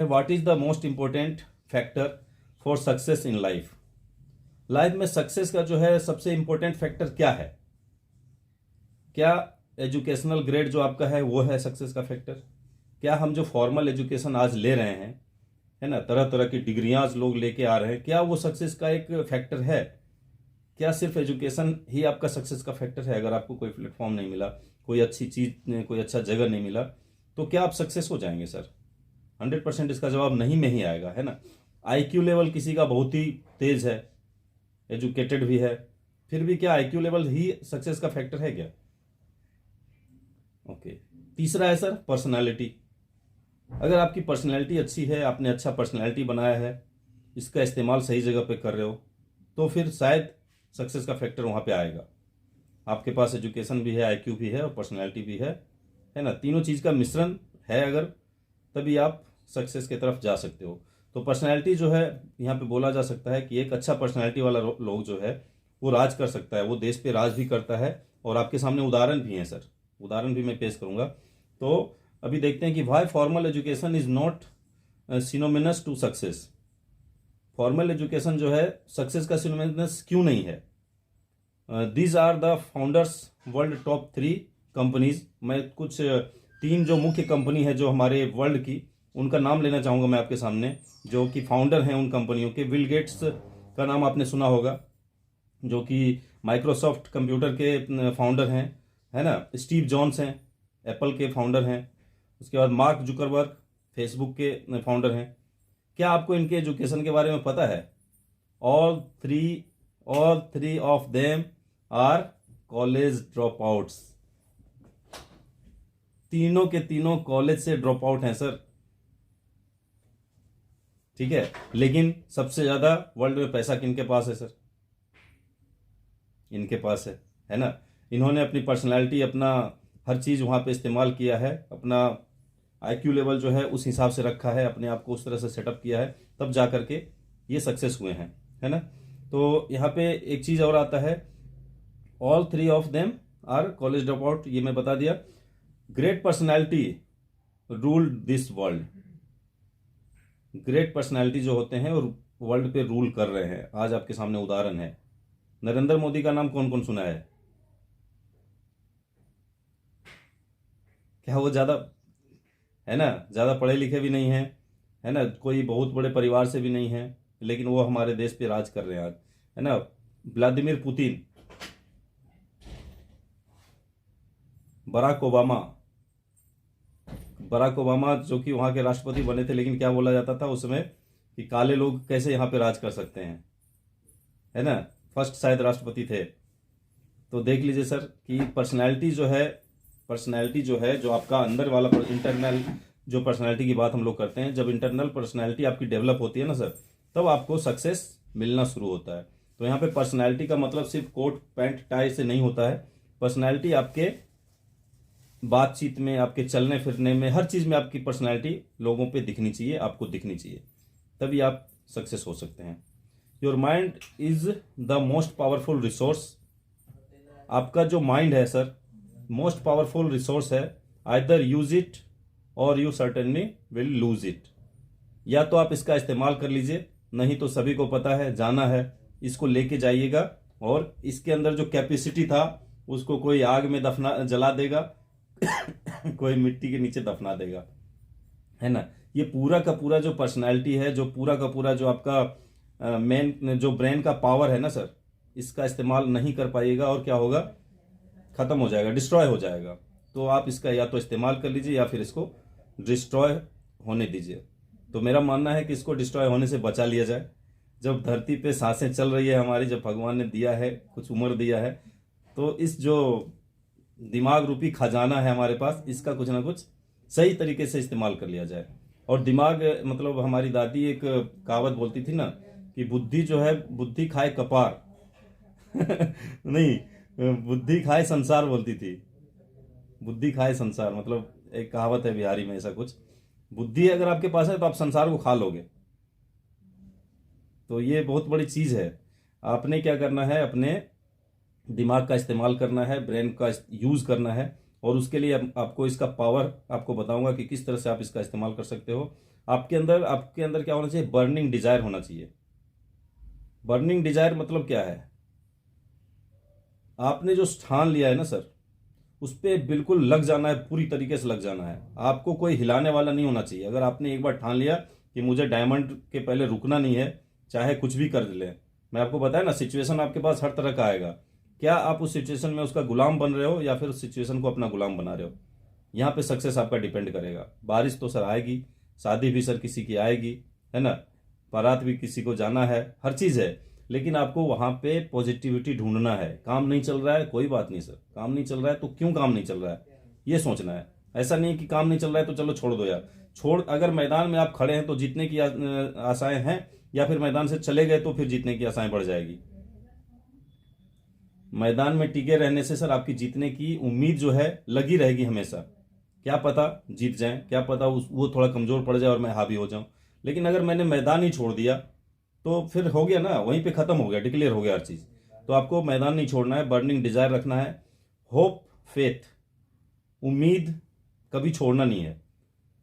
What is the most important factor for success in life. Life में success का जो है सबसे इम्पोर्टेंट फैक्टर क्या है? क्या एजुकेशनल ग्रेड जो आपका है वो है सक्सेस का फैक्टर? क्या हम जो फॉर्मल एजुकेशन आज ले रहे हैं, है ना, तरह तरह की डिग्रियां आज लोग लेके आ रहे हैं, क्या वो सक्सेस का एक फैक्टर है? क्या सिर्फ एजुकेशन ही आपका सक्सेस का फैक्टर है? अगर आपको कोई प्लेटफॉर्म नहीं मिला, कोई अच्छी चीज, कोई अच्छा जगह नहीं मिला, तो क्या आप सक्सेस हो जाएंगे? सर 100% इसका जवाब नहीं में ही आएगा, है ना। आईक्यू लेवल किसी का बहुत ही तेज है, एजुकेटेड भी है, फिर भी क्या आईक्यू लेवल ही सक्सेस का फैक्टर है क्या? ओके। तीसरा है सर पर्सनालिटी। अगर आपकी पर्सनालिटी अच्छी है, आपने अच्छा पर्सनालिटी बनाया है, इसका इस्तेमाल सही जगह पे कर रहे हो, तो फिर शायद सक्सेस का फैक्टर वहां पे आएगा। आपके पास एजुकेशन भी है, आईक्यू भी है और पर्सनालिटी भी है ना, तीनों चीज का मिश्रण है अगर, तभी आप सक्सेस की तरफ जा सकते हो। तो पर्सनालिटी जो है, यहाँ पे बोला जा सकता है कि एक अच्छा पर्सनालिटी वाला लोग जो है वो राज कर सकता है, वो देश पे राज भी करता है। और आपके सामने उदाहरण भी हैं सर, उदाहरण भी मैं पेश करूंगा। तो अभी देखते हैं कि why formal education is not synonymous to success. Formal education जो है सक्सेस का सिनोमिनस क्यों नहीं है? These are the founders world top 3 companies. मैं कुछ तीन जो मुख्य कंपनी है जो हमारे वर्ल्ड की, उनका नाम लेना चाहूंगा मैं आपके सामने, जो कि फाउंडर हैं उन कंपनियों के। बिल गेट्स का नाम आपने सुना होगा, जो कि माइक्रोसॉफ्ट कंप्यूटर के फाउंडर हैं, है ना। स्टीव जॉन्स हैं, एप्पल के फाउंडर हैं। उसके बाद मार्क जुकरबर्ग, फेसबुक के फाउंडर हैं। क्या आपको इनके एजुकेशन के बारे में पता है? All three of them are college dropouts. तीनों के तीनों कॉलेज से ड्रॉप आउट हैं सर, ठीक है। लेकिन सबसे ज्यादा वर्ल्ड में पैसा किनके पास है सर? इनके पास है ना। इन्होंने अपनी पर्सनालिटी, अपना हर चीज वहां पे इस्तेमाल किया है, अपना आईक्यू लेवल जो है उस हिसाब से रखा है, अपने आप को उस तरह से सेटअप किया है, तब जा करके ये सक्सेस हुए हैं, है ना। तो यहाँ पे एक चीज और आता है, all three of them are college dropout, ये मैं बता दिया। Great personality rule this world. Great personality जो होते हैं और वर्ल्ड पे रूल कर रहे हैं। आज आपके सामने उदाहरण है, नरेंद्र मोदी का नाम कौन कौन सुना है? क्या वो ज्यादा, है ना, ज्यादा पढ़े लिखे भी नहीं है ना, कोई बहुत बड़े परिवार से भी नहीं है, लेकिन वो हमारे देश पे राज कर रहे हैं आज, है ना। Vladimir Putin, Barack Obama. Barack Obama जो कि वहां के राष्ट्रपति बने थे, लेकिन क्या बोला जाता था उस समय कि काले लोग कैसे यहाँ पे राज कर सकते हैं, है ना। फर्स्ट शायद राष्ट्रपति थे। तो देख लीजिए सर कि पर्सनैलिटी जो है, पर्सनैलिटी जो है, जो आपका अंदर वाला इंटरनल जो पर्सनैलिटी की बात हम लोग करते हैं, जब इंटरनल पर्सनैलिटी आपकी डेवलप होती है ना सर, तब आपको सक्सेस मिलना शुरू होता है। तो यहाँ पे पर्सनैलिटी का मतलब सिर्फ कोट पैंट टाई से नहीं होता है। पर्सनैलिटी आपके बातचीत में, आपके चलने फिरने में, हर चीज में आपकी पर्सनैलिटी लोगों पे दिखनी चाहिए, आपको दिखनी चाहिए, तभी आप सक्सेस हो सकते हैं। Your mind is the most powerful resource. आपका जो माइंड है सर, मोस्ट पावरफुल रिसोर्स है। आइदर यूज इट और you certainly will lose it. या तो आप इसका इस्तेमाल कर लीजिए, नहीं तो सभी को पता है, जाना है, इसको लेके जाइएगा। और इसके अंदर जो कैपेसिटी था उसको कोई आग में दफना जला देगा कोई मिट्टी के नीचे दफना देगा, है ना। ये पूरा का पूरा जो पर्सनालिटी है, जो पूरा का पूरा जो आपका मेन जो ब्रेन का पावर है ना सर, इसका इस्तेमाल नहीं कर पाइएगा और क्या होगा, खत्म हो जाएगा, डिस्ट्रॉय हो जाएगा। तो आप इसका या तो इस्तेमाल कर लीजिए या फिर इसको डिस्ट्रॉय होने दीजिए। तो मेरा मानना है कि इसको डिस्ट्रॉय होने से बचा लिया जाए। जब धरती पे सांसें चल रही है हमारी, जब भगवान ने दिया है, कुछ उम्र दिया है, तो इस जो दिमाग रूपी खजाना है हमारे पास, इसका कुछ ना कुछ सही तरीके से इस्तेमाल कर लिया जाए। और दिमाग, मतलब हमारी दादी एक कहावत बोलती थी ना कि बुद्धि जो है, बुद्धि खाए कपार नहीं, बुद्धि खाए संसार बोलती थी। बुद्धि खाए संसार, मतलब एक कहावत है बिहारी में ऐसा कुछ। बुद्धि अगर आपके पास है तो आप संसार को खा लोगे। तो ये बहुत बड़ी चीज है। आपने क्या करना है, अपने दिमाग का इस्तेमाल करना है, ब्रेन का यूज करना है। और उसके लिए आपको इसका पावर आपको बताऊंगा कि किस तरह से आप इसका इस्तेमाल कर सकते हो। आपके अंदर क्या होना चाहिए, बर्निंग डिजायर होना चाहिए। बर्निंग डिजायर मतलब क्या है, आपने जो ठान लिया है ना सर, उस पर बिल्कुल लग जाना है, पूरी तरीके से लग जाना है। आपको कोई हिलाने वाला नहीं होना चाहिए। अगर आपने एक बार ठान लिया कि मुझे डायमंड के पहले रुकना नहीं है, चाहे कुछ भी कर ले, मैं आपको बताया ना, सिचुएशन आपके पास हर तरह का आएगा। क्या आप उस सिचुएशन में उसका गुलाम बन रहे हो या फिर उस सिचुएशन को अपना गुलाम बना रहे हो, यहाँ पे सक्सेस आपका डिपेंड करेगा। बारिश तो सर आएगी, शादी भी सर किसी की आएगी, है ना, बारात भी किसी को जाना है, हर चीज़ है। लेकिन आपको वहां पे पॉजिटिविटी ढूंढना है। काम नहीं चल रहा है, कोई बात नहीं सर, काम नहीं चल रहा है तो क्यों काम नहीं चल रहा है, ये सोचना है। ऐसा नहीं कि काम नहीं चल रहा है तो चलो छोड़ दो यार, छोड़, अगर मैदान में आप खड़े हैं तो जीतने की आशाएं हैं, या फिर मैदान से चले गए तो फिर जीतने की आशाएं बढ़ जाएगी। मैदान में टिके रहने से सर आपकी जीतने की उम्मीद जो है लगी रहेगी हमेशा। क्या पता जीत जाए, क्या पता वो थोड़ा कमजोर पड़ जाए और मैं हावी हो जाऊं। लेकिन अगर मैंने मैदान ही छोड़ दिया तो फिर हो गया ना, वहीं पे खत्म हो गया, डिक्लेयर हो गया हर चीज। तो आपको मैदान नहीं छोड़ना है, बर्निंग डिजायर रखना है, होप, फेथ, उम्मीद कभी छोड़ना नहीं है।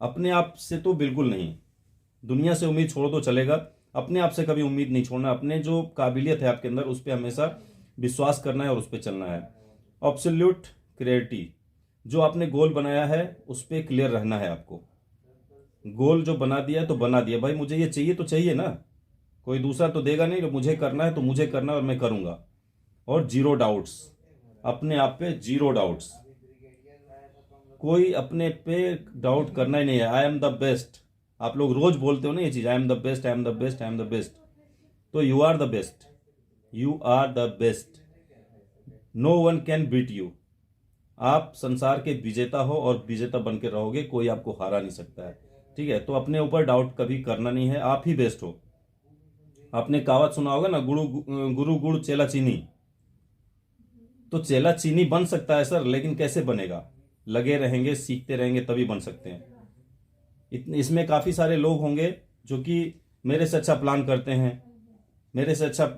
अपने आप से तो बिल्कुल नहीं, दुनिया से उम्मीद छोड़ दो चलेगा, अपने आप से कभी उम्मीद नहीं छोड़ना। अपने जो काबिलियत है आपके अंदर उस पर हमेशा विश्वास करना है और उस पर चलना है। ऑब्सोल्यूट क्लियरिटी, जो आपने गोल बनाया है उस पर क्लियर रहना है आपको। गोल जो बना दिया है तो बना दिया भाई, मुझे ये चाहिए तो चाहिए ना, कोई दूसरा तो देगा नहीं, मुझे करना है तो मुझे करना है और मैं करूंगा। और जीरो डाउट्स, अपने आप पे जीरो डाउट्स, कोई अपने पे डाउट करना ही नहीं है। आई एम द बेस्ट, आप लोग रोज बोलते हो ना ये चीज, I am the best, I am the best, I am the best, तो you are the best, you are the best, no one can beat you. आप संसार के विजेता हो और विजेता बन के रहोगे, कोई आपको हरा नहीं सकता है। ठीक है, तो अपने ऊपर डाउट कभी करना नहीं है, आप ही बेस्ट हो। आपने कहावत सुना होगा ना, गुरु गुड़ चेला चीनी। तो चेला चीनी बन सकता है सर, लेकिन कैसे बनेगा, लगे रहेंगे, सीखते रहेंगे तभी बन सकते हैं। इसमें काफी सारे लोग होंगे जो कि मेरे से अच्छा प्लान करते हैं, मेरे से अच्छा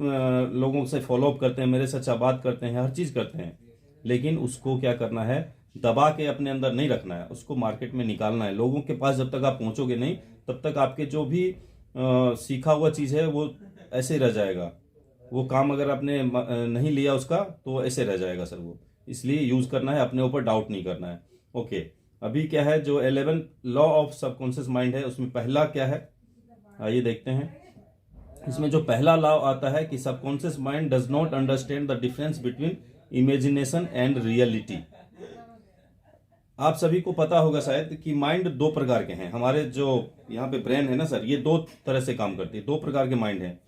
लोगों से फॉलोअप करते हैं, मेरे से अच्छा बात करते हैं, हर चीज करते हैं, लेकिन उसको क्या करना है, दबा के अपने अंदर नहीं रखना है, उसको मार्केट में निकालना है। लोगों के पास जब तक आप पहुंचोगे नहीं, तब तक आपके जो भी सीखा हुआ चीज है वो ऐसे ही रह जाएगा। वो काम अगर आपने नहीं लिया उसका तो ऐसे रह जाएगा सर वो। इसलिए यूज करना है, अपने ऊपर डाउट नहीं करना है। ओके, अभी क्या है, जो 11 लॉ ऑफ सबकॉन्शियस माइंड है उसमें पहला क्या है, आइए देखते हैं। इसमें जो पहला लॉ आता है कि subconscious mind does not understand the difference between imagination and reality. आप सभी को पता होगा शायद कि माइंड दो प्रकार के हैं। हमारे जो यहाँ पे ब्रेन है ना सर, ये दो तरह से काम करती है, दो प्रकार के माइंड है,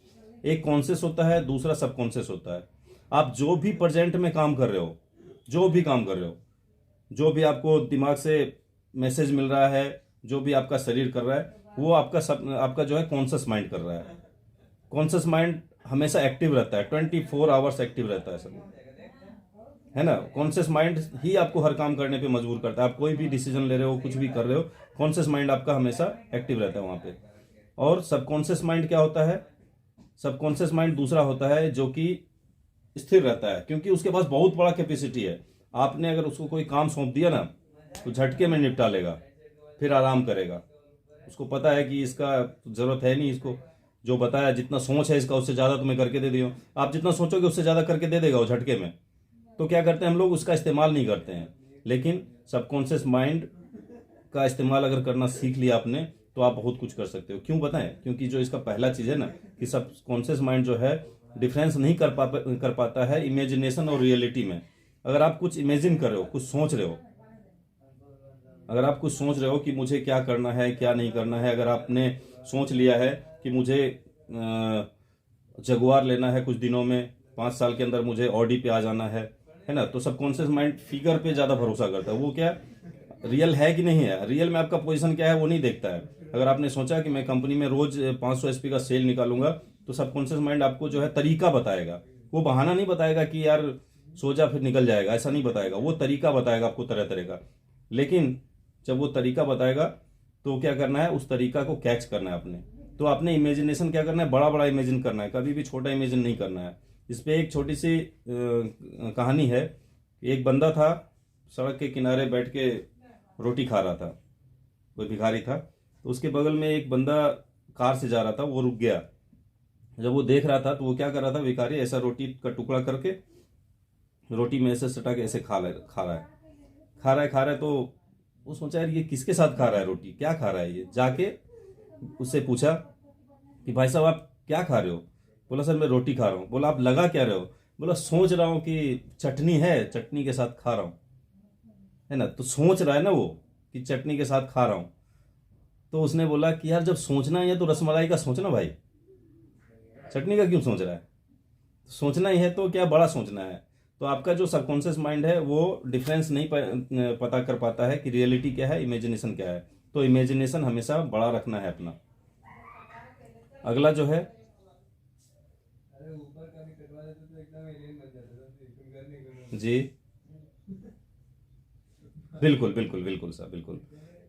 एक कॉन्शियस होता है, दूसरा सबकॉन्शियस होता है। आप जो भी प्रेजेंट में काम कर रहे हो, जो भी काम कर रहे हो, जो भी आपको दिमाग से मैसेज मिल रहा है, जो भी आपका शरीर कर रहा है, वो आपका जो है कॉन्शियस माइंड कर रहा है। कॉन्शियस माइंड हमेशा एक्टिव रहता है, 24 आवर्स एक्टिव रहता है सर, है ना। कॉन्शियस माइंड ही आपको हर काम करने पे मजबूर करता है। आप कोई भी डिसीजन ले रहे हो, कुछ भी कर रहे हो, कॉन्शियस माइंड आपका हमेशा एक्टिव रहता है वहां पे। और सबकॉन्शियस माइंड क्या होता है, सबकॉन्शियस माइंड दूसरा होता है जो कि स्थिर रहता है, क्योंकि उसके पास बहुत बड़ा कैपेसिटी है। आपने अगर उसको कोई काम सौंप दिया ना तो झटके में निपटा लेगा, फिर आराम करेगा। उसको पता है कि इसका जरूरत है नहीं, इसको जो बताया, जितना सोच है इसका उससे ज्यादा तुम्हें करके दे दियो। आप जितना सोचोगे उससे ज्यादा करके दे देगा वो झटके में। तो क्या करते हैं हम लोग, उसका इस्तेमाल नहीं करते हैं। लेकिन सबकॉन्शियस माइंड का इस्तेमाल अगर करना सीख लिया आपने तो आप बहुत कुछ कर सकते हो। क्यों बताएं, क्योंकि जो इसका पहला चीज है ना कि सबकॉन्शियस माइंड जो है डिफरेंस नहीं कर पाता है इमेजिनेशन और रियलिटी में। अगर आप कुछ इमेजिन कर रहे हो, कुछ सोच रहे हो, अगर आप कुछ सोच रहे हो कि मुझे क्या करना है क्या नहीं करना है, अगर आपने सोच लिया है कि मुझे जगुआर लेना है कुछ दिनों में, 5 साल के अंदर मुझे ऑडी पे आ जाना है ना, तो सबकॉन्शियस माइंड फिगर पे ज्यादा भरोसा करता है। वो क्या रियल है कि नहीं है, रियल में आपका पोजीशन क्या है वो नहीं देखता है। अगर आपने सोचा कि मैं कंपनी में रोज 500 एसपी का सेल निकालूंगा, तो सबकॉन्शियस माइंड आपको जो है तरीका बताएगा। वो बहाना नहीं बताएगा कि यार सो जा फिर निकल जाएगा, ऐसा नहीं बताएगा। वो तरीका बताएगा आपको तरह तरह का। लेकिन जब वो तरीका बताएगा तो क्या करना है, उस तरीका को कैच करना है आपने। तो आपने इमेजिनेशन क्या करना है, बड़ा बड़ा इमेजिन करना है, कभी भी छोटा इमेजिन नहीं करना है। इस पे एक छोटी सी कहानी है। एक बंदा था, सड़क के किनारे बैठ के रोटी खा रहा था, कोई भिखारी था। तो उसके बगल में एक बंदा कार से जा रहा था, वो रुक गया। जब वो देख रहा था तो वो क्या कर रहा था, भिखारी ऐसा रोटी का टुकड़ा करके रोटी में ऐसे सटा के ऐसे खा रहा है। तो वो सोचा यार ये किसके साथ खा रहा है, रोटी क्या खा रहा है ये। जाके उससे पूछा कि भाई साहब आप क्या खा रहे हो। बोला सर मैं रोटी खा रहा हूँ। बोला आप लगा क्या रहे हो। बोला सोच रहा हूँ कि चटनी है, चटनी के साथ खा रहा हूँ, है ना। तो सोच रहा है ना वो कि चटनी के साथ खा रहा हूँ। तो उसने बोला कि यार जब सोचना ही है तो रसमलाई का सोचना भाई, चटनी का क्यों सोच रहा है। सोचना ही है तो क्या बड़ा सोचना है। तो आपका जो सबकॉन्शियस माइंड है वो डिफरेंस नहीं पता कर पाता है कि रियलिटी क्या है, इमेजिनेशन क्या है। तो इमेजिनेशन हमेशा बड़ा रखना है अपना। अगला जो है, जी बिल्कुल बिल्कुल बिल्कुल सर, बिल्कुल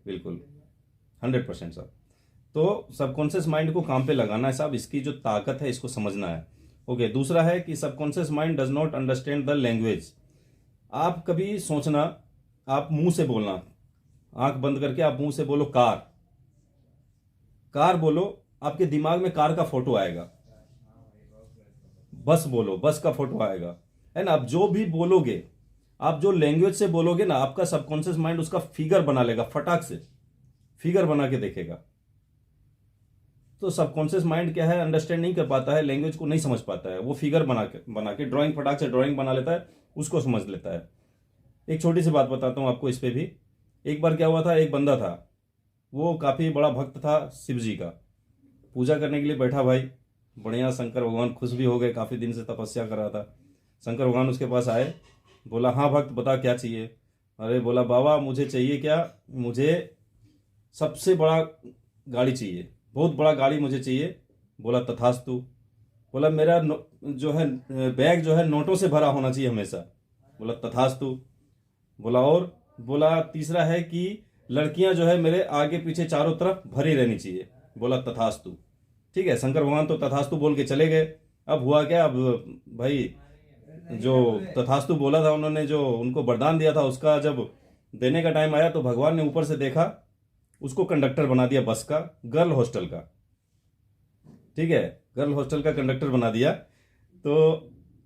बिल्कुल 100% सर। तो सबकॉन्शियस माइंड को काम पे लगाना है साहब, इसकी जो ताकत है इसको समझना है। ओके, दूसरा है कि subconscious mind does not understand the language. आप कभी सोचना, आप मुंह से बोलना, आंख बंद करके आप मुंह से बोलो कार, कार बोलो, आपके दिमाग में कार का फोटो आएगा। बस बोलो, बस का फोटो आएगा, है ना। आप जो भी बोलोगे, आप जो लैंग्वेज से बोलोगे ना, आपका सबकॉन्शियस माइंड उसका फिगर बना लेगा, फटाक से फिगर बना के देखेगा। तो सबकॉन्शियस माइंड क्या है, अंडरस्टैंड नहीं कर पाता है, लैंग्वेज को नहीं समझ पाता है। वो फिगर बना के ड्राइंग, फटाक से ड्राइंग बना लेता है, उसको समझ लेता है। एक छोटी सी बात बताता हूं आपको इस पे भी। एक बार क्या हुआ था, एक बंदा था, वो काफी बड़ा भक्त था शिव जी का। पूजा करने के लिए बैठा भाई, बढ़िया। शंकर भगवान खुश भी हो गए, काफी दिन से तपस्या कर रहा था। शंकर भगवान उसके पास आए, बोला हाँ भक्त बता क्या चाहिए। अरे बोला बाबा मुझे चाहिए क्या, मुझे सबसे बड़ा गाड़ी चाहिए, बहुत बड़ा गाड़ी मुझे चाहिए। बोला तथास्तु। बोला मेरा जो है बैग जो है नोटों से भरा होना चाहिए हमेशा। बोला तथास्तु। बोला और, बोला तीसरा है कि लड़कियां जो है मेरे आगे पीछे चारों तरफ भरी रहनी चाहिए। बोला तथास्तु। ठीक है, शंकर भगवान तो तथास्तु बोल के चले गए। अब हुआ क्या, अब भाई जो तथास्तु बोला था, उन्होंने जो उनको वरदान दिया था उसका जब देने का टाइम आया तो भगवान ने ऊपर से देखा, उसको कंडक्टर बना दिया बस का, गर्ल हॉस्टल का। ठीक है, गर्ल हॉस्टल का कंडक्टर बना दिया। तो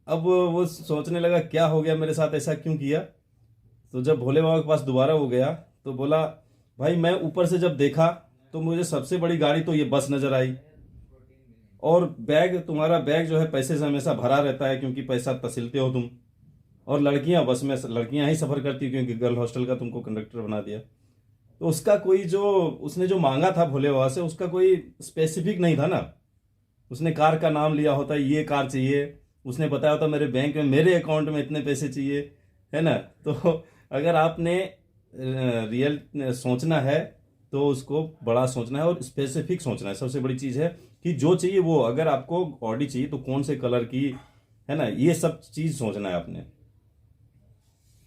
अब वो सोचने लगा क्या हो गया मेरे साथ, ऐसा क्यों किया। तो जब भोले बाबा के पास दोबारा हो गया तो बोला भाई मैं ऊपर से जब देखा तो मुझे सबसे बड़ी गाड़ी तो ये बस नजर आई, और बैग, तुम्हारा बैग जो है पैसे से हमेशा भरा रहता है क्योंकि पैसा तसिलते हो तुम, और लड़कियां बस में लड़कियां ही सफर करती क्योंकि गर्ल हॉस्टल का तुमको कंडक्टर बना दिया। तो उसका कोई जो, उसने जो मांगा था भोले बाबा से, उसका कोई स्पेसिफिक नहीं था ना। उसने कार का नाम लिया होता, ये कार चाहिए, उसने बताया होता मेरे बैंक में, मेरे अकाउंट में इतने पैसे चाहिए, है ना। तो अगर आपने रियल सोचना है तो उसको बड़ा सोचना है और स्पेसिफिक सोचना है। सबसे बड़ी चीज है कि जो चाहिए वो, अगर आपको ऑडी चाहिए तो कौन से कलर की, है ना, ये सब चीज सोचना है आपने।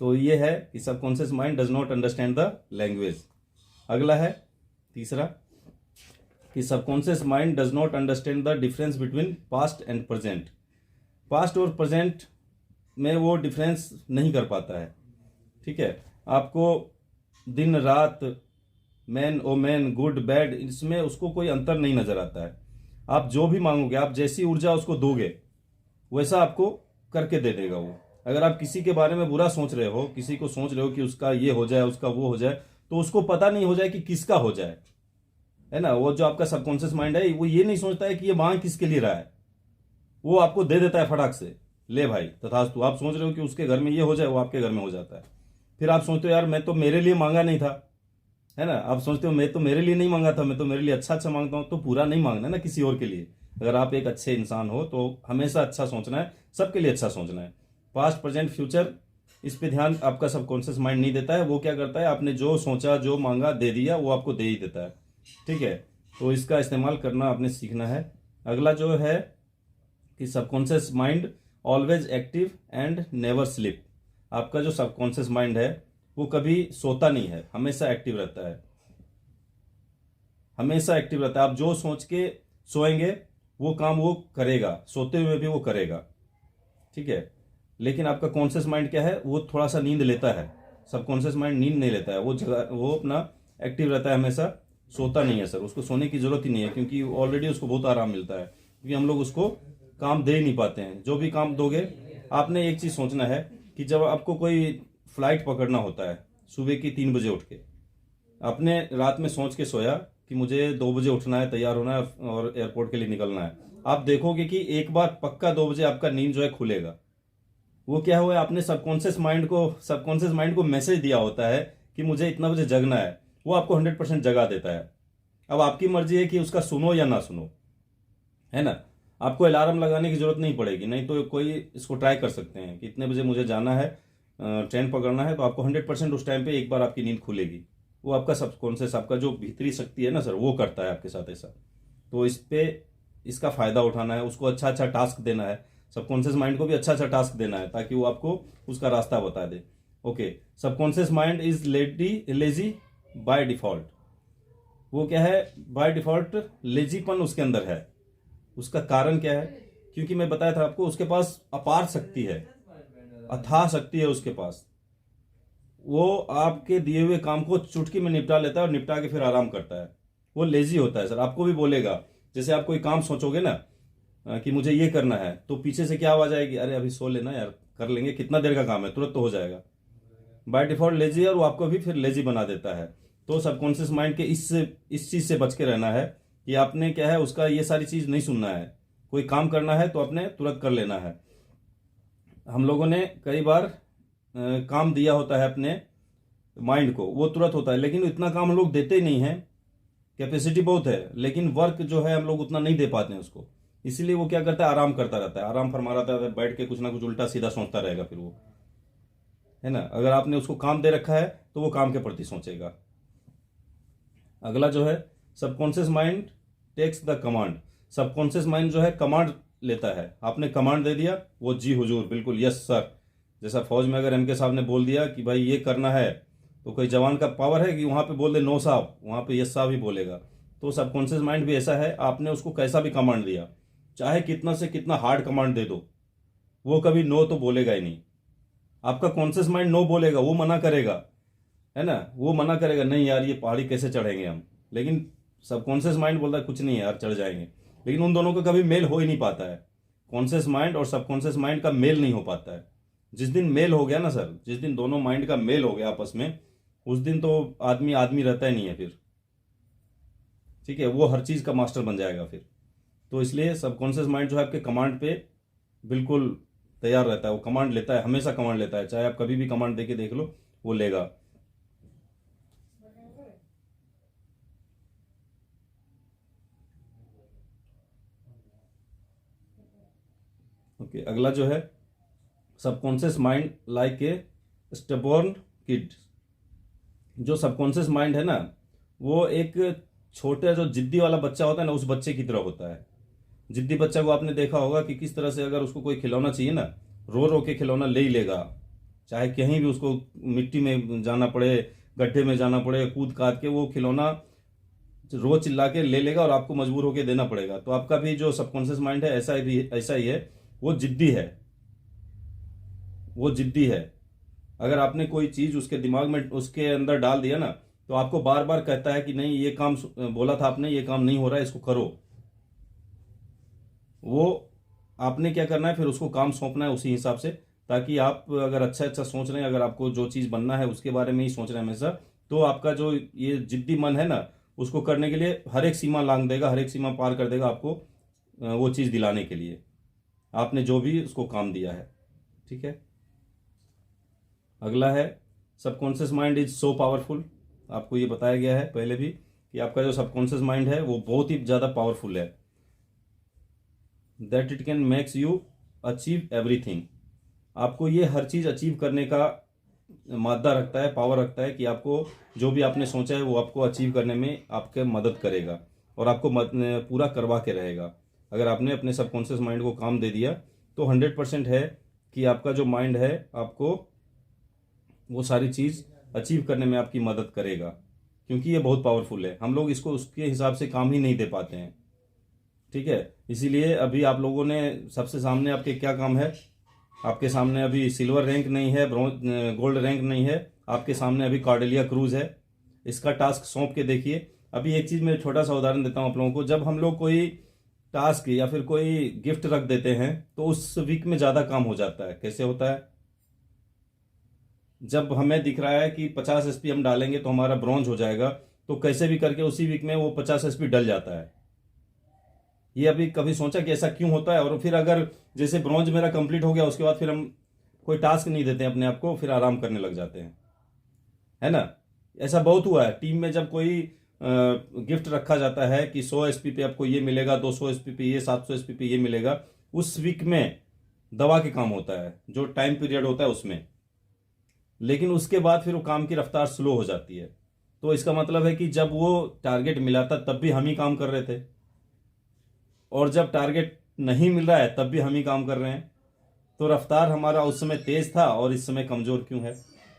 तो ये है कि subconscious mind does not understand the language. अगला है तीसरा कि subconscious mind does not understand the difference between past and present. Past और प्रेजेंट में वो डिफरेंस नहीं कर पाता है। ठीक है, आपको दिन रात, man oh man, good bad, इसमें उसको कोई अंतर नहीं नजर आता है। आप जो भी मांगोगे, आप जैसी ऊर्जा उसको दोगे वैसा आपको करके दे देगा वो। अगर आप किसी के बारे में बुरा सोच रहे हो, किसी को सोच रहे हो कि उसका ये हो जाए, उसका वो हो जाए, तो उसको पता नहीं हो जाए कि किसका हो जाए, है ना। वो जो आपका सबकॉन्शियस माइंड है वो ये नहीं सोचता है कि ये मांग किसके लिए रहा है, वो आपको दे देता है फटाक से, ले भाई तथास्तु। आप सोच रहे हो कि उसके घर में ये हो जाए, वो आपके घर में हो जाता है। फिर आप सोचते हो यार मैं तो मेरे लिए मांगा नहीं था, है ना। आप सोचते हो मैं तो मेरे लिए नहीं मांगा था, मैं तो मेरे लिए अच्छा अच्छा मांगता हूं। तो पूरा नहीं मांगना ना किसी और के लिए। अगर आप एक अच्छे इंसान हो तो हमेशा अच्छा सोचना है, सबके लिए अच्छा सोचना है। पास्ट प्रेजेंट फ्यूचर, इस पे ध्यान आपका सबकॉन्शियस माइंड नहीं देता है। वो क्या करता है, आपने जो सोचा जो मांगा दे दिया, वो आपको दे ही देता है। ठीक है, तो इसका इस्तेमाल करना आपने सीखना है। अगला जो है कि subconscious mind always active and never sleep. आपका जो सबकॉन्शियस माइंड है वो कभी सोता नहीं है, हमेशा एक्टिव रहता है, हमेशा एक्टिव रहता है। आप जो सोच के सोएंगे वो काम वो करेगा, सोते हुए भी वो करेगा। ठीक है, लेकिन आपका कॉन्शियस माइंड क्या है, वो थोड़ा सा नींद लेता है। सबकॉन्शियस माइंड नींद नहीं लेता है, वो जगह वो अपना एक्टिव रहता है हमेशा। सोता नहीं है सर, उसको सोने की जरूरत ही नहीं है, क्योंकि ऑलरेडी उसको बहुत आराम मिलता है, क्योंकि हम लोग उसको काम दे ही नहीं पाते हैं। जो भी काम दोगे, आपने एक चीज सोचना है कि जब आपको कोई फ्लाइट पकड़ना होता है सुबह की 3 बजे उठ के, आपने रात में सोच के सोया कि मुझे 2 बजे उठना है, तैयार होना है और एयरपोर्ट के लिए निकलना है, आप देखोगे कि एक बार पक्का 2 बजे आपका नींद जो है खुलेगा। वो क्या हुआ, आपने सबकॉन्शियस माइंड को मैसेज दिया होता है कि मुझे इतना बजे जगना है, वो आपको 100% जगा देता है। अब आपकी मर्जी है कि उसका सुनो या ना सुनो, है ना। आपको अलार्म लगाने की जरूरत नहीं पड़ेगी, नहीं तो कोई इसको ट्राई कर सकते हैं कि इतने बजे मुझे जाना है, ट्रेन पकड़ना है, तो आपको 100% उस टाइम पे एक बार आपकी नींद खुलेगी। वो आपका सबकॉन्शियस, आपका जो भीतरी शक्ति है ना सर, वो करता है आपके साथ ऐसा। तो इस पे इसका फायदा उठाना है, उसको अच्छा अच्छा टास्क देना है, सबकॉन्शियस माइंड को भी अच्छा अच्छा टास्क देना है, ताकि वो आपको उसका रास्ता बता दे। Okay, subconscious mind is lazy by default. वो क्या है, बाय डिफॉल्ट लेजीपन उसके अंदर है। उसका कारण क्या है, क्योंकि मैं बताया था आपको, उसके पास अपार शक्ति है, अथाह शक्ति है उसके पास। वो आपके दिए हुए काम को चुटकी में निपटा लेता है और निपटा के फिर आराम करता है। वो लेजी होता है सर, आपको भी बोलेगा। जैसे आप कोई काम सोचोगे ना कि मुझे ये करना है, तो पीछे से क्या आवाज आएगी, अरे अभी सो लेना यार, कर लेंगे, कितना देर का काम है, तुरंत तो हो जाएगा। बाय डिफॉल्ट लेजी है और वो आपको भी फिर लेजी बना देता है। तो सबकॉन्शियस माइंड के इस चीज से बच के रहना है कि आपने क्या है, उसका ये सारी चीज नहीं सुनना है। कोई काम करना है तो आपने तुरंत कर लेना है। हम लोगों ने कई बार काम दिया होता है अपने माइंड को, वो तुरंत होता है, लेकिन इतना काम हम लोग देते ही नहीं है। कैपेसिटी बहुत है, लेकिन वर्क जो है हम लोग उतना नहीं दे पाते हैं उसको। इसीलिए वो क्या करता है, आराम करता रहता है, आराम फरमा रहता है, बैठ के कुछ ना कुछ उल्टा सीधा सोचता रहेगा फिर वो, है ना। अगर आपने उसको काम दे रखा है तो वो काम के प्रति सोचेगा। अगला जो है, subconscious mind takes the command. Subconscious mind जो है कमांड लेता है। आपने कमांड दे दिया, वो जी हुजूर, बिल्कुल, यस सर। जैसा फौज में अगर एमके साहब ने बोल दिया कि भाई ये करना है, तो कोई जवान का पावर है कि वहां पे बोल दे नो साहब, वहां पे यस साहब ही बोलेगा। तो सबकॉन्शियस माइंड भी ऐसा है, आपने उसको कैसा भी कमांड दिया, चाहे कितना से कितना हार्ड कमांड दे दो, वो कभी नो तो बोलेगा ही नहीं। आपका कॉन्शियस माइंड नो बोलेगा, वो मना करेगा, है ना, वो मना करेगा, नहीं यार ये पहाड़ी कैसे चढ़ेंगे हम। लेकिन सबकॉन्शियस माइंड बोलता है कुछ नहीं है यार, चढ़ जाएंगे। लेकिन उन दोनों का कभी मेल हो ही नहीं पाता है। कॉन्शियस माइंड और सबकॉन्शियस माइंड का मेल नहीं हो पाता है। जिस दिन मेल हो गया ना सर, जिस दिन दोनों माइंड का मेल हो गया आपस में, उस दिन तो आदमी आदमी रहता ही नहीं है फिर। ठीक है, वो हर चीज का मास्टर बन जाएगा फिर। तो इसलिए सबकॉन्शियस माइंड जो है आपके कमांड पे बिल्कुल तैयार रहता है, वो कमांड लेता है, हमेशा कमांड लेता है, चाहे आप कभी भी कमांड देके देख लो, वो लेगा। ओके, अगला जो है, subconscious mind like a stubborn kid. जो सबकॉन्शियस माइंड है ना, वो एक छोटे जो जिद्दी वाला बच्चा होता है ना, उस बच्चे की तरह होता है। जिद्दी बच्चा को आपने देखा होगा कि किस तरह से, अगर उसको कोई खिलौना चाहिए ना, रो रो के खिलौना ले ही लेगा। चाहे कहीं भी उसको मिट्टी में जाना पड़े, गड्ढे में जाना पड़े, कूद काद के वो खिलौना रो चिल्ला के ले लेगा और आपको मजबूर होकर देना पड़ेगा। तो आपका भी जो सबकॉन्शियस माइंड है ऐसा ही है। वो जिद्दी है, वो जिद्दी है। अगर आपने कोई चीज उसके दिमाग में, उसके अंदर डाल दिया ना, तो आपको बार बार कहता है कि नहीं ये काम बोला था आपने, ये काम नहीं हो रहा है, इसको करो। वो आपने क्या करना है, फिर उसको काम सौंपना है उसी हिसाब से, ताकि आप अगर अच्छा अच्छा सोच रहे हैं, अगर आपको जो चीज बनना है उसके बारे में ही सोच रहे हैं हमेशा, तो आपका जो ये जिद्दी मन है ना, उसको करने के लिए हर एक सीमा लांघ देगा, हर एक सीमा पार कर देगा आपको वो चीज दिलाने के लिए, आपने जो भी उसको काम दिया है। ठीक है, अगला है, subconscious mind is so powerful. आपको ये बताया गया है पहले भी कि आपका जो सबकॉन्शियस माइंड है वो बहुत ही ज्यादा पावरफुल है, that it can makes you achieve everything. आपको ये हर चीज अचीव करने का मादा रखता है, पावर रखता है, कि आपको जो भी आपने सोचा है वो आपको अचीव करने में आपके मदद करेगा और आपको पूरा करवा के रहेगा। अगर आपने अपने सबकॉन्शियस माइंड को काम दे दिया, तो 100% है कि आपका जो माइंड है आपको वो सारी चीज अचीव करने में आपकी मदद करेगा, क्योंकि ये बहुत पावरफुल है। हम लोग इसको उसके हिसाब से काम ही नहीं दे पाते हैं। ठीक है, इसीलिए अभी आप लोगों ने सबसे सामने आपके क्या काम है, आपके सामने अभी सिल्वर रैंक नहीं है, गोल्ड रैंक नहीं है, आपके सामने अभी कॉर्डेलिया क्रूज है। इसका टास्क सौंप के देखिए, अभी एक चीज़ मैं छोटा सा उदाहरण देता हूँ आप लोगों को। जब हम लोग कोई टास्क या फिर कोई गिफ्ट रख देते हैं तो उस वीक में ज़्यादा काम हो जाता है। कैसे होता है? जब हमें दिख रहा है कि 50 एसपी हम डालेंगे तो हमारा ब्रॉन्ज हो जाएगा, तो कैसे भी करके उसी वीक में वो 50 एसपी डल जाता है। ये अभी कभी सोचा कि ऐसा क्यों होता है? और फिर अगर जैसे ब्रॉन्ज मेरा कंप्लीट हो गया, उसके बाद फिर हम कोई टास्क नहीं देते हैं अपने आप को, फिर आराम करने लग जाते हैं, है ना। ऐसा बहुत हुआ है टीम में। जब कोई गिफ्ट रखा जाता है कि 100 एसपी पे आपको ये मिलेगा, 200 एसपी पे ये, 700 एसपी पे ये मिलेगा, उस वीक में दवा के काम होता है जो टाइम पीरियड होता है उसमें। लेकिन उसके बाद फिर वो काम की रफ्तार स्लो हो जाती है। तो इसका मतलब है कि जब वो टारगेट मिला था तब भी हम ही काम कर रहे थे, और जब टारगेट नहीं मिल रहा है तब भी हम ही काम कर रहे हैं। तो रफ्तार हमारा उस समय तेज था और इस समय कमजोर क्यों है?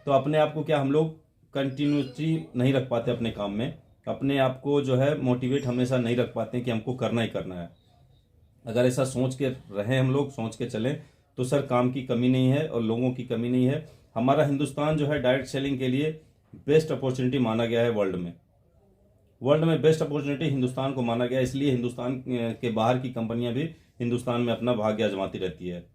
तो अपने आप को क्या हम लोग कंटिन्यूटी नहीं रख पाते अपने काम में, अपने आप को जो है मोटिवेट हमेशा नहीं रख पाते कि हमको करना ही करना है। अगर ऐसा सोच के रहें, हम लोग सोच के चलें, तो सर काम की कमी नहीं है और लोगों की कमी नहीं है। हमारा हिंदुस्तान जो है डायरेक्ट सेलिंग के लिए बेस्ट अपॉर्चुनिटी माना गया है वर्ल्ड में। वर्ल्ड में बेस्ट अपॉर्चुनिटी हिंदुस्तान को माना गया, इसलिए हिंदुस्तान के बाहर की कंपनियां भी हिंदुस्तान में अपना भाग्य आजमाती रहती है।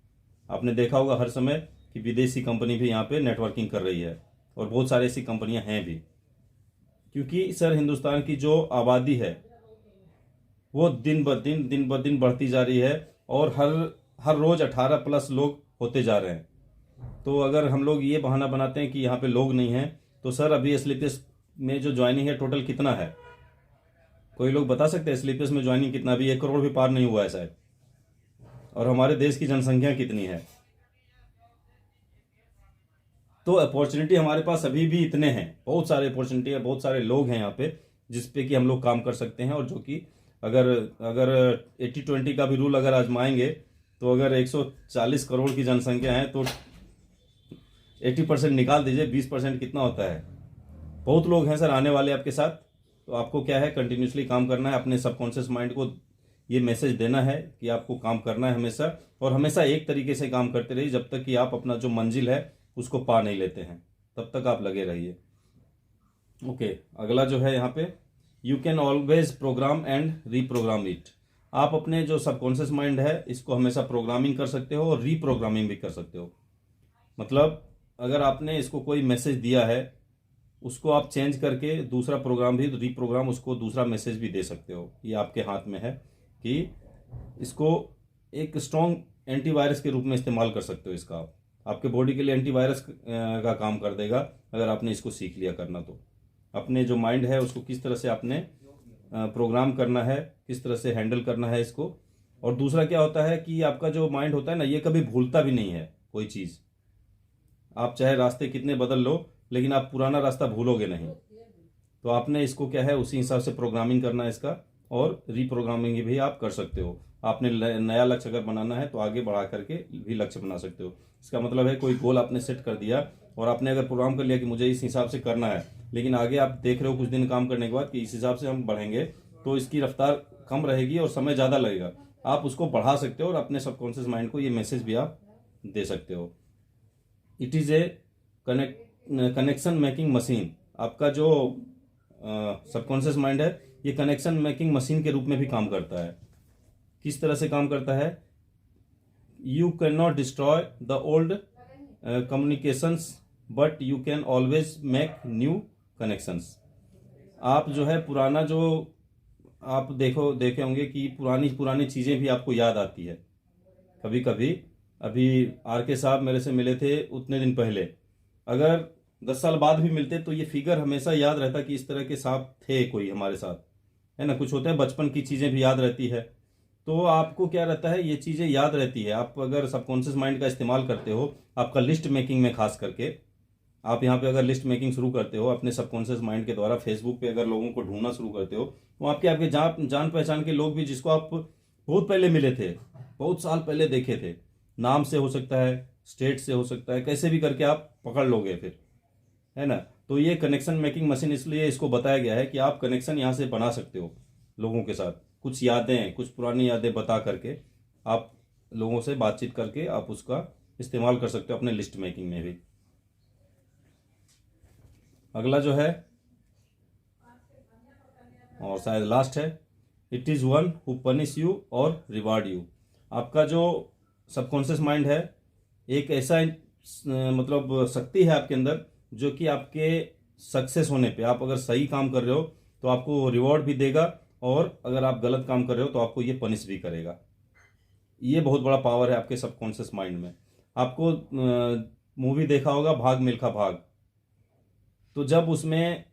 आपने देखा होगा हर समय कि विदेशी कंपनी भी यहाँ पे नेटवर्किंग कर रही है, और बहुत सारी ऐसी कंपनियां हैं भी। क्योंकि सर हिंदुस्तान की जो आबादी है वो दिन ब दिन बढ़ती जा रही है, और हर रोज 18 प्लस लोग होते जा रहे हैं। तो अगर हम लोग ये बहाना बनाते हैं कि यहाँ पे लोग नहीं हैं, तो सर अभी स्लीपर्स में जो ज्वाइनिंग है टोटल कितना है? कोई लोग बता सकते हैं स्लीपर्स में ज्वाइनिंग कितना? भी 1 करोड़ भी पार नहीं हुआ है शायद। और हमारे देश की जनसंख्या कितनी है? तो अपॉर्चुनिटी हमारे पास अभी भी इतने हैं, बहुत सारे अपॉर्चुनिटी है, बहुत सारे लोग हैं यहाँ पे जिसपे कि हम लोग काम कर सकते हैं। और जो कि अगर अगर 80-20 का भी रूल अगर आजमाएंगे, तो अगर 140 करोड़ की जनसंख्या है तो 80% निकाल दीजिए, 20% कितना होता है? बहुत लोग हैं सर आने वाले आपके साथ। तो आपको क्या है, कंटिन्यूसली काम करना है, अपने सबकॉन्शियस माइंड को ये मैसेज देना है कि आपको काम करना है हमेशा, और हमेशा एक तरीके से काम करते रहिए जब तक कि आप अपना जो मंजिल है उसको पा नहीं लेते हैं, तब तक आप लगे रहिए। ओके, अगला जो है यहाँ पे, you can always program and reprogram it. आप अपने जो सबकॉन्शियस माइंड है इसको हमेशा प्रोग्रामिंग कर सकते हो और रीप्रोग्रामिंग भी कर सकते हो। मतलब अगर आपने इसको कोई मैसेज दिया है, उसको आप चेंज करके दूसरा प्रोग्राम भी रीप्रोग्राम, उसको दूसरा मैसेज भी दे सकते हो। ये आपके हाथ में है कि इसको एक स्ट्रॉन्ग एंटीवायरस के रूप में इस्तेमाल कर सकते हो। इसका आप आपके बॉडी के लिए एंटीवायरस का काम कर देगा अगर आपने इसको सीख लिया करना। तो अपने जो माइंड है उसको किस तरह से आपने प्रोग्राम करना है, किस तरह से हैंडल करना है इसको। और दूसरा क्या होता है कि आपका जो माइंड होता है ना, ये कभी भूलता भी नहीं है कोई चीज़। आप चाहे रास्ते कितने बदल लो, लेकिन आप पुराना रास्ता भूलोगे नहीं। तो आपने इसको क्या है उसी हिसाब से प्रोग्रामिंग करना है इसका, और रीप्रोग्रामिंग भी आप कर सकते हो। आपने नया लक्ष्य अगर बनाना है तो आगे बढ़ा करके भी लक्ष्य बना सकते हो। इसका मतलब है कोई गोल आपने सेट कर दिया और आपने अगर प्रोग्राम कर लिया कि मुझे इस हिसाब से करना है, लेकिन आगे आप देख रहे हो कुछ दिन काम करने के बाद कि इस हिसाब से हम बढ़ेंगे तो इसकी रफ्तार कम रहेगी और समय ज़्यादा लगेगा। आप उसको बढ़ा सकते हो और अपने सबकॉन्शियस माइंड को ये मैसेज भी आप दे सकते हो। It is a connection making machine. आपका जो सबकॉन्शियस माइंड है ये कनेक्शन मेकिंग मशीन के रूप में भी काम करता है। किस तरह से काम करता है? You can not destroy the old communications but you can always make new connections. आप जो है पुराना जो आप देखे होंगे कि पुरानी चीज़ें भी आपको याद आती है कभी कभी। अभी RK साहब मेरे से मिले थे उतने दिन पहले, अगर 10 साल बाद भी मिलते तो ये फिगर हमेशा याद रहता कि इस तरह के साहब थे कोई हमारे साथ, है ना। कुछ होता है बचपन की चीज़ें भी याद रहती है। तो आपको क्या रहता है, ये चीज़ें याद रहती है। आप अगर सबकॉन्शियस माइंड का इस्तेमाल करते हो, आपका लिस्ट मेकिंग में खास करके, आप यहाँ पे अगर लिस्ट मेकिंग शुरू करते हो अपने सबकॉन्शियस माइंड के द्वारा, फेसबुक पे अगर लोगों को ढूंढना शुरू करते हो, तो आपके जान पहचान के लोग भी जिसको आप बहुत पहले मिले थे, बहुत साल पहले देखे थे, नाम से हो सकता है, स्टेट से हो सकता है, कैसे भी करके आप पकड़ लोगे फिर, है ना। तो ये कनेक्शन मेकिंग मशीन इसलिए इसको बताया गया है कि आप कनेक्शन यहाँ से बना सकते हो लोगों के साथ। कुछ यादें, कुछ पुरानी यादें बता करके आप लोगों से बातचीत करके आप उसका इस्तेमाल कर सकते हो अपने लिस्ट मेकिंग में भी। अगला जो है, और शायद लास्ट है, it is one who punish you और रिवार्ड यू। आपका जो सबकॉन्शियस माइंड है एक ऐसा मतलब शक्ति है आपके अंदर जो कि आपके सक्सेस होने पे, आप अगर सही काम कर रहे हो तो आपको रिवॉर्ड भी देगा, और अगर आप गलत काम कर रहे हो तो आपको ये पनिश भी करेगा। ये बहुत बड़ा पावर है आपके सबकॉन्शियस माइंड में। आपको मूवी देखा होगा भाग मिल्खा भाग, तो जब उसमें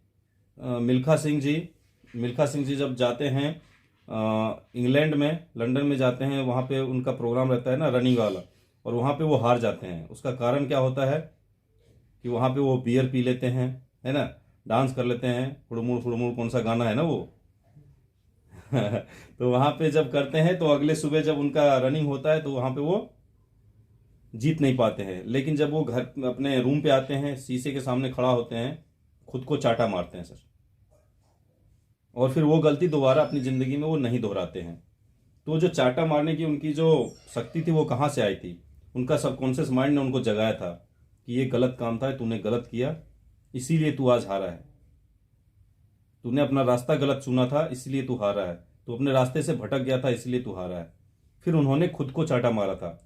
मिल्खा सिंह जी जब जाते हैं इंग्लैंड में, लंदन में जाते हैं, वहाँ पे उनका प्रोग्राम रहता है ना रनिंग वाला, और वहाँ पे वो हार जाते हैं। उसका कारण क्या होता है कि वहाँ पे वो बियर पी लेते हैं, है ना, डांस कर लेते हैं, फुड़मुड़ कौन सा गाना है ना वो तो वहाँ पे जब करते हैं तो अगले सुबह जब उनका रनिंग होता है तो वहाँ पे वो जीत नहीं पाते हैं। लेकिन जब वो घर अपने रूम पे आते हैं, शीशे के सामने खड़ा होते हैं, खुद को चाटा मारते हैं सर, और फिर वो गलती दोबारा अपनी ज़िंदगी में वो नहीं दोहराते हैं। तो जो चाटा मारने की उनकी जो शक्ति थी वो कहाँ से आई थी? उनका सबकॉन्शियस माइंड ने उनको जगाया था कि ये गलत काम था, तूने गलत किया, इसीलिए तू आज हारा है। तूने अपना रास्ता गलत चुना था, इसलिए तू हारा है। तू अपने रास्ते से भटक गया था, इसलिए तू हारा है। फिर उन्होंने खुद को चाटा मारा था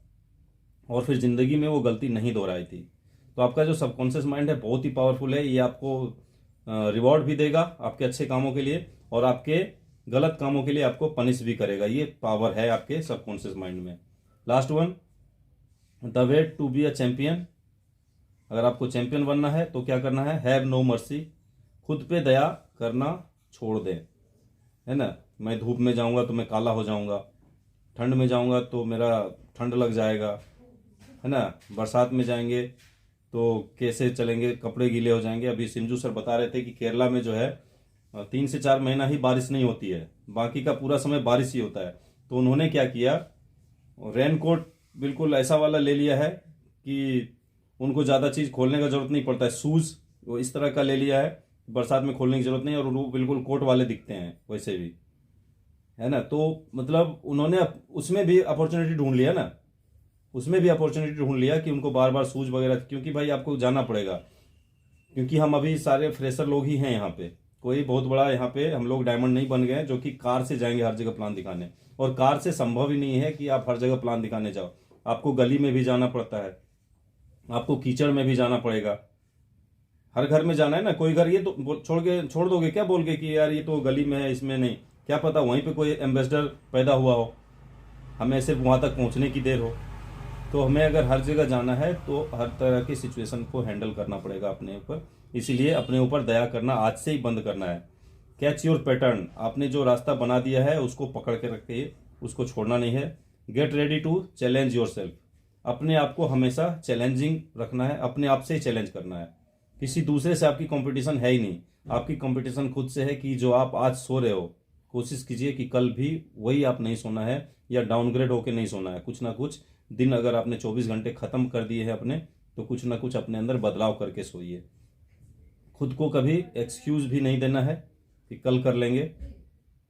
और फिर ज़िंदगी में वो गलती नहीं दोहराई थी। तो आपका जो सबकॉन्शियस माइंड है बहुत ही पावरफुल है। ये आपको रिवॉर्ड भी देगा आपके अच्छे कामों के लिए, और आपके गलत कामों के लिए आपको पनिश भी करेगा। ये पावर है आपके सबकॉन्शियस माइंड में। Last one, the way to be a champion. अगर आपको चैंपियन बनना है तो क्या करना है? Have no mercy. खुद पे दया करना छोड़ दें, है ना। मैं धूप में जाऊंगा तो मैं काला हो जाऊंगा, ठंड में जाऊंगा तो मेरा ठंड लग जाएगा, है ना, बरसात में जाएंगे तो कैसे चलेंगे, कपड़े गीले हो जाएंगे। अभी सिंजू सर बता रहे थे कि केरला में जो है 3 से 4 महीना ही बारिश नहीं होती है, बाकी का पूरा समय बारिश ही होता है। तो उन्होंने क्या किया, रेन कोट बिल्कुल ऐसा वाला ले लिया है कि उनको ज़्यादा चीज़ खोलने का जरूरत नहीं पड़ता है। शूज़ वो इस तरह का ले लिया है, बरसात में खोलने की जरूरत नहीं, और वो बिल्कुल कोट वाले दिखते हैं वैसे भी, है ना। तो मतलब उन्होंने उसमें भी अपॉर्चुनिटी ढूंढ लिया ना, उसमें भी अपॉर्चुनिटी ढूंढ लिया कि उनको बार बार शूज वगैरह, क्योंकि भाई आपको जाना पड़ेगा, क्योंकि हम अभी सारे फ्रेशर लोग ही हैं यहाँ पे। कोई बहुत बड़ा यहाँ पे हम लोग डायमंड नहीं बन गए जो कि कार से जाएंगे हर जगह प्लान दिखाने, और कार से संभव ही नहीं है कि आप हर जगह प्लान दिखाने जाओ। आपको गली में भी जाना पड़ता है, आपको कीचड़ में भी जाना पड़ेगा, हर घर में जाना है ना। कोई घर ये तो छोड़ दोगे क्या बोल के कि यार ये तो गली में है, इसमें नहीं, क्या पता वहीं पे कोई एम्बेसडर पैदा हुआ हो, हमें सिर्फ वहां तक पहुंचने की देर हो। तो हमें अगर हर जगह जाना है तो हर तरह की सिचुएशन को हैंडल करना पड़ेगा अपने ऊपर। इसीलिए अपने ऊपर दया करना आज से ही बंद करना है। कैच योर पैटर्न, आपने जो रास्ता बना दिया है उसको पकड़ के रखिए, उसको छोड़ना नहीं है। Get ready to challenge yourself, अपने आप को हमेशा चैलेंजिंग रखना है, अपने आप से ही चैलेंज करना है। किसी दूसरे से आपकी कंपटीशन है ही नहीं, आपकी कंपटीशन खुद से है कि जो आप आज सो रहे हो, कोशिश कीजिए कि कल भी वही आप नहीं सोना है, या डाउनग्रेड होके नहीं सोना है। कुछ ना कुछ दिन अगर आपने 24 घंटे खत्म कर दिए हैं अपने, तो कुछ ना कुछ अपने अंदर बदलाव करके सोइए। खुद को कभी एक्सक्यूज भी नहीं देना है कि कल कर लेंगे,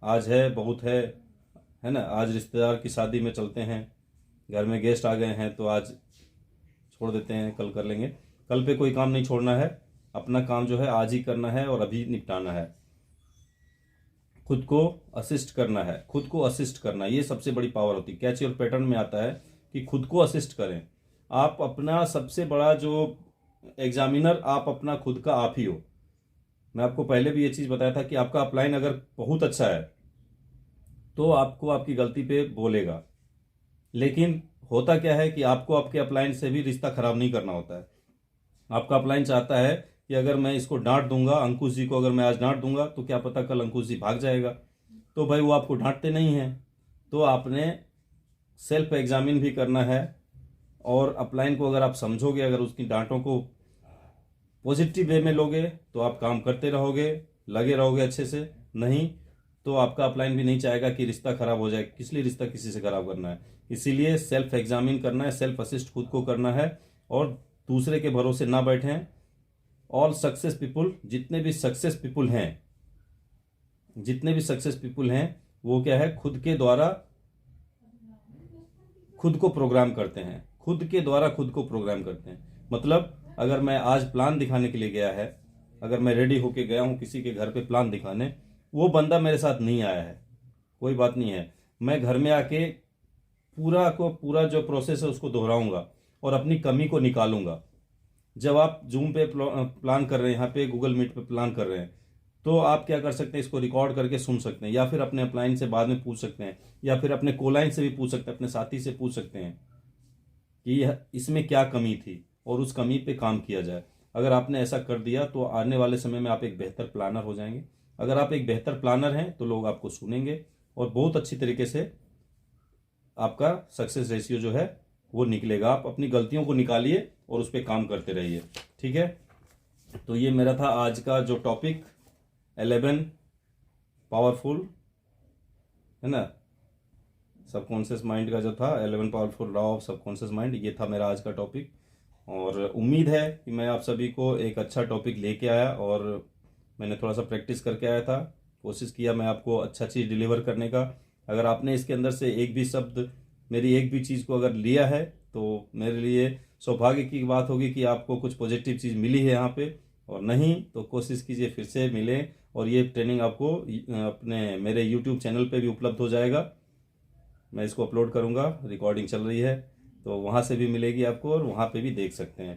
आज है बहुत है ना। आज रिश्तेदार की शादी में चलते हैं, घर में गेस्ट आ गए हैं तो आज छोड़ देते हैं, कल कर लेंगे। कल पे कोई काम नहीं छोड़ना है, अपना काम जो है आज ही करना है और अभी निपटाना है। खुद को असिस्ट करना है, खुद को असिस्ट करना, ये सबसे बड़ी पावर होती है। कैच योर पैटर्न में आता है कि खुद को असिस्ट करें। आप अपना सबसे बड़ा जो एग्जामिनर आप अपना खुद का आप ही हो। मैं आपको पहले भी ये चीज़ बताया था कि आपका अपलाइन अगर बहुत अच्छा है तो आपको आपकी गलती पे बोलेगा, लेकिन होता क्या है कि आपको आपके अपलाइन से भी रिश्ता खराब नहीं करना होता है। आपका अपलाइन चाहता है कि अगर मैं इसको डांट दूंगा, अंकुश जी को अगर मैं आज डांट दूंगा तो क्या पता कल अंकुश जी भाग जाएगा। तो भाई वो आपको डांटते नहीं हैं, तो आपने सेल्फ एग्जामिन भी करना है। और अपलाइन को अगर आप समझोगे, अगर उसकी डांटों को पॉजिटिव वे में लोगे तो आप काम करते रहोगे, लगे रहोगे अच्छे से। नहीं तो आपका अपलाइन भी नहीं चाहेगा कि रिश्ता खराब हो जाए, किस लिए रिश्ता किसी से खराब करना है। इसीलिए सेल्फ एग्जामिन करना है, सेल्फ असिस्ट खुद को करना है, और दूसरे के भरोसे ना बैठें। ऑल सक्सेस पीपुल, जितने भी सक्सेस पीपुल हैं वो क्या है, खुद के द्वारा खुद को प्रोग्राम करते हैं, खुद के द्वारा खुद को प्रोग्राम करते हैं। मतलब अगर मैं आज प्लान दिखाने के लिए गया है, अगर मैं रेडी होके गया हूं किसी के घर पे प्लान दिखाने, वो बंदा मेरे साथ नहीं आया है, कोई बात नहीं है, मैं घर में आके पूरा जो प्रोसेस है उसको दोहराऊंगा और अपनी कमी को निकालूंगा। जब आप जूम पे प्लान कर रहे हैं, यहाँ पे गूगल मीट पे प्लान कर रहे हैं, तो आप क्या कर सकते हैं, इसको रिकॉर्ड करके सुन सकते हैं, या फिर अपने अपलाइन से बाद में पूछ सकते हैं, या फिर अपने कोलाइन से भी पूछ सकते हैं, अपने साथी से पूछ सकते हैं कि इसमें क्या कमी थी और उस कमी पे काम किया जाए। अगर आपने ऐसा कर दिया तो आने वाले समय में आप एक बेहतर प्लानर हो जाएंगे। अगर आप एक बेहतर प्लानर हैं तो लोग आपको सुनेंगे और बहुत अच्छी तरीके से आपका सक्सेस रेशियो जो है वो निकलेगा। आप अपनी गलतियों को निकालिए और उस पर काम करते रहिए, ठीक है। तो ये मेरा था आज का जो टॉपिक 11 पावरफुल, है ना, सबकॉन्शियस माइंड का जो था 11 powerful law of subconscious mind, ये था मेरा आज का टॉपिक। और उम्मीद है कि मैं आप सभी को एक अच्छा टॉपिक लेके आया और मैंने थोड़ा सा प्रैक्टिस करके आया था, कोशिश किया मैं आपको अच्छा चीज़ डिलीवर करने का। अगर आपने इसके अंदर से एक भी शब्द, मेरी एक भी चीज़ को अगर लिया है तो मेरे लिए सौभाग्य की बात होगी कि आपको कुछ पॉजिटिव चीज़ मिली है यहाँ पे, और नहीं तो कोशिश कीजिए फिर से मिले। और ये ट्रेनिंग आपको अपने मेरे यूट्यूब चैनल पे भी उपलब्ध हो जाएगा, मैं इसको अपलोड करूँगा, रिकॉर्डिंग चल रही है, तो वहाँ से भी मिलेगी आपको और वहाँ पे भी देख सकते हैं।